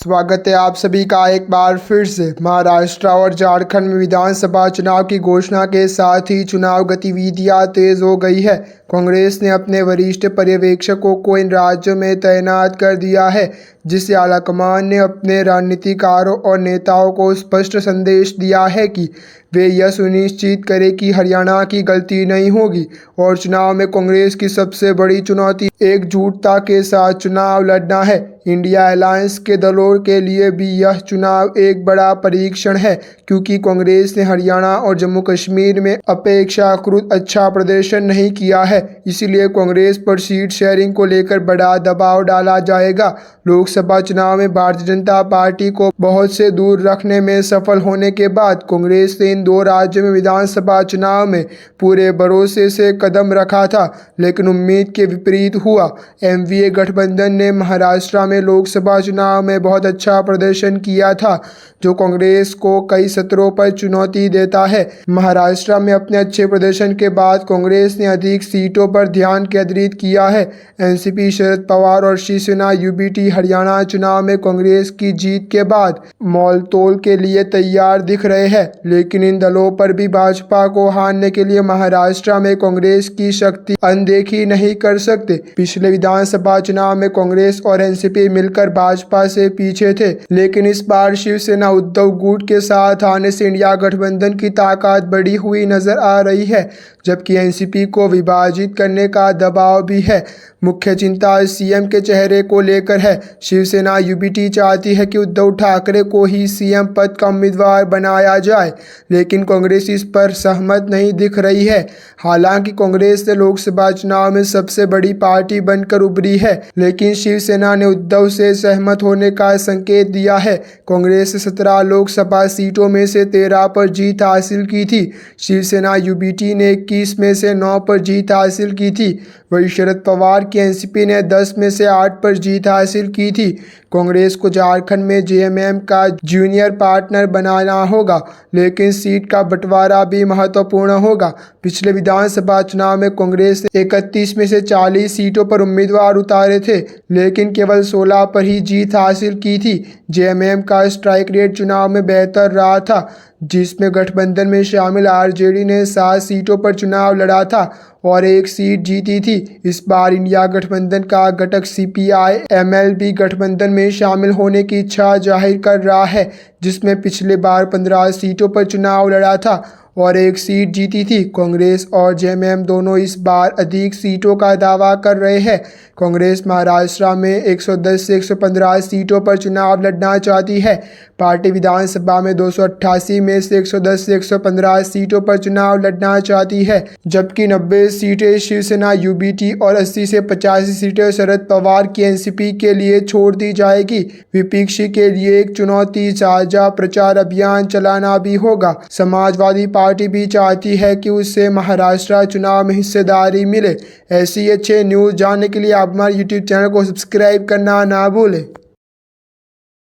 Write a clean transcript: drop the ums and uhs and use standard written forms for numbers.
स्वागत है आप सभी का एक बार फिर से। महाराष्ट्र और झारखंड में विधानसभा चुनाव की घोषणा के साथ ही चुनाव गतिविधियां तेज हो गई है। कांग्रेस ने अपने वरिष्ठ पर्यवेक्षकों को इन राज्यों में तैनात कर दिया है, जिससे आलाकमान ने अपने रणनीतिकारों और नेताओं को स्पष्ट संदेश दिया है कि वे यह सुनिश्चित करें कि हरियाणा की गलती नहीं होगी और चुनाव में कांग्रेस की सबसे बड़ी चुनौती एकजुटता के साथ चुनाव लड़ना है। इंडिया अलायंस के दलों के लिए भी यह चुनाव एक बड़ा परीक्षण है, क्योंकि कांग्रेस ने हरियाणा और जम्मू कश्मीर में अपेक्षाकृत अच्छा प्रदर्शन नहीं किया है। इसलिए कांग्रेस पर सीट शेयरिंग को लेकर बड़ा दबाव डाला जाएगा। लोकसभा चुनाव में भारतीय जनता पार्टी को बहुत से दूर रखने में सफल होने के बाद कांग्रेस ने इन दो राज्यों में विधानसभा चुनाव में पूरे भरोसे से कदम रखा था, लेकिन उम्मीद के विपरीत हुआ। एनडीए गठबंधन ने महाराष्ट्र में लोकसभा चुनाव में बहुत अच्छा प्रदर्शन किया था, जो कांग्रेस को कई सत्रों पर चुनौती देता है। महाराष्ट्र में अपने अच्छे प्रदर्शन के बाद कांग्रेस ने अधिक सीटों पर ध्यान केंद्रित किया है। एनसीपी शरद पवार और शिवसेना यूबीटी हरियाणा चुनाव में कांग्रेस की जीत के बाद मोलतोल के लिए तैयार दिख रहे हैं, लेकिन इन दलों पर भी भाजपा को हारने के लिए महाराष्ट्र में कांग्रेस की शक्ति अनदेखी नहीं कर सकते। पिछले विधानसभा चुनाव में कांग्रेस और एनसीपी मिलकर भाजपा से पीछे थे, लेकिन इस बार शिवसेना उद्धव गुट के साथ आने से इंडिया गठबंधन की ताकत बढ़ी हुई नजर आ रही है, जबकि एनसीपी को विभाजित करने का दबाव भी है। मुख्य चिंता सीएम के चेहरे को लेकर है। शिवसेना यूबीटी चाहती है कि उद्धव ठाकरे को ही सीएम पद का उम्मीदवार बनाया जाए, लेकिन कांग्रेस इस पर सहमत नहीं दिख रही है। हालांकि कांग्रेस ने लोकसभा चुनाव में सबसे बड़ी पार्टी बनकर उभरी है, लेकिन शिवसेना ने उद्धव से सहमत होने का संकेत दिया है। कांग्रेस ने 17 लोकसभा सीटों में से 13 पर जीत हासिल की थी। शिवसेना यूबीटी ने 21 में से 9 पर जीत हासिल की थी। वहीं शरद पवार की एनसीपी ने 10 में से 8 पर जीत हासिल की थी। कांग्रेस को झारखंड में जेएमएम का जूनियर पार्टनर बनाना होगा, लेकिन सीट का बंटवारा भी महत्वपूर्ण होगा। पिछले विधानसभा चुनाव में कांग्रेस ने 31 में से 40 सीटों पर उम्मीदवार उतारे थे, लेकिन केवल 16 पर ही जीत हासिल की थी। जेएमएम का स्ट्राइक रेट चुनाव में बेहतर रहा था, जिसमें गठबंधन में शामिल आरजेडी ने 7 सीटों पर चुनाव लड़ा था और 1 सीट जीती थी। इस बार इंडिया गठबंधन का घटक सीपीआई एमएल भी गठबंधन में शामिल होने की इच्छा जाहिर कर रहा है, जिसमें पिछले बार 15 सीटों पर चुनाव लड़ा था और 1 सीट जीती थी। कांग्रेस और जेएमएम दोनों इस बार अधिक सीटों का दावा कर रहे हैं। कांग्रेस महाराष्ट्र में 110 से 115 सीटों पर चुनाव लड़ना चाहती है। पार्टी विधानसभा में 288 में से 110 से 115 सीटों पर चुनाव लड़ना चाहती है, जबकि 90 सीटें शिवसेना यूबीटी और 80 से 85 सीटें शरद पवार की एनसीपी के लिए छोड़ दी जाएगी। विपक्षी के लिए एक चुनौती साझा प्रचार अभियान चलाना भी होगा। समाजवादी पार्टी भी चाहती है कि उससे महाराष्ट्र चुनाव में हिस्सेदारी मिले। ऐसी अच्छे न्यूज़ जानने के लिए आप हमारे यूट्यूब चैनल को सब्सक्राइब करना ना भूलें।